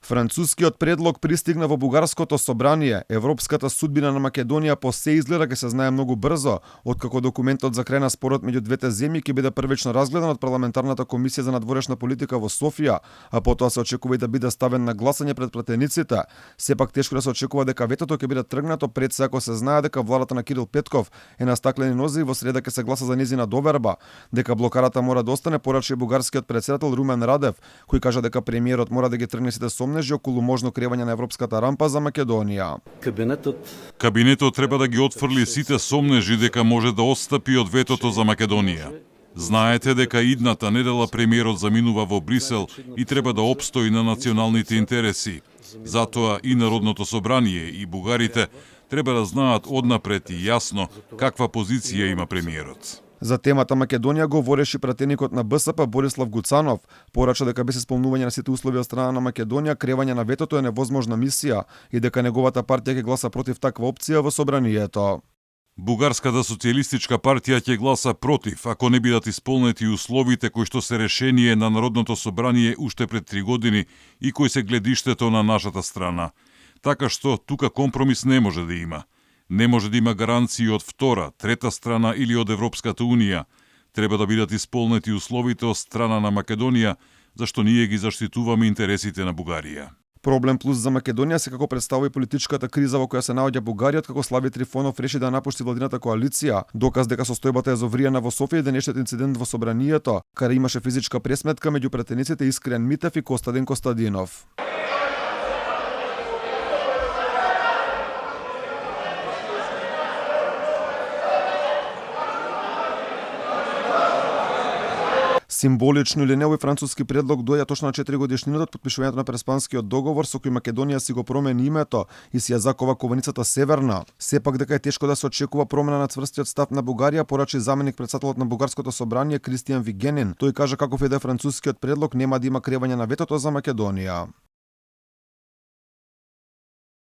Францускиот предлог пристигна во бугарското собрание. Европската судбина на Македонија по се изгледа ќе се знае многу брзо, откако документот за крај на спорот меѓу двете земји ќе биде првично разгледан од парламентарната комисија за надворешна политика во Софија, а потоа се очекува и да биде ставен на гласање пред пратениците. Сепак тешко да се очекува дека ветото ќе биде тргнато пред се ако се знае дека владата на Кирил Петков е на стаклени нозе и во среда ќе се гласа за нејзина доверба. Дека блокарата мора да остане, порача и бугарскиот претседател Румен Радев, кој кажа дека премиерот мора да ги тргне сите сомнежи околу можно креирање на европската рампа за Македонија. Кабинетот треба да ги отфрли сите сомнежи дека може да отстапи од ветото за Македонија. Знаете дека идната недела премиерот заминува во Брисел и треба да опстои на националните интереси. Затоа и Народното собрание и бугарите треба да знаат однапред и јасно каква позиција има премиерот. За темата Македонија говореше пратеникот на БСП Борислав Гуцанов. Порача дека без исполнување на сите услови од страна на Македонија, креирање на ветото е невозможна мисија и дека неговата партија ќе гласа против таква опција во собранието. Бугарската социјалистичка партија ќе гласа против ако не бидат исполнети условите кои што се решение на Народното собрание уште пред 3 години и кои се гледиштето на нашата страна. Така што тука компромис не може да има. Не може да има гаранции од втора, трета страна или од Европската Унија. Треба да бидат исполнети условите од страна на Македонија, зашто ние ги заштитуваме интересите на Бугарија. Проблем плюс за Македонија се како представува и политичката криза во која се наоѓа Бугарија, како Слави Трифонов реши да напушти владината коалиција. Доказ дека состојбата е зовриена во Софија и денешниот инцидент во собранието, каде имаше физичка пресметка меѓу пратениците Искрен Митев и Костадин Костадинов. Символично или не, овој француски предлог доаѓа точно на 4 годишнината од потпишувањето на Преспанскиот договор со кој Македонија си го промени името и си ја закова кованицата Северна. Сепак дека е тешко да се очекува промена на цврстиот став на Бугарија, порача и заменик претседателот на бугарското собрание Кристијан Вигенин. Тој кажа каков е да е францускиот предлог, нема да има креирање на ветото за Македонија.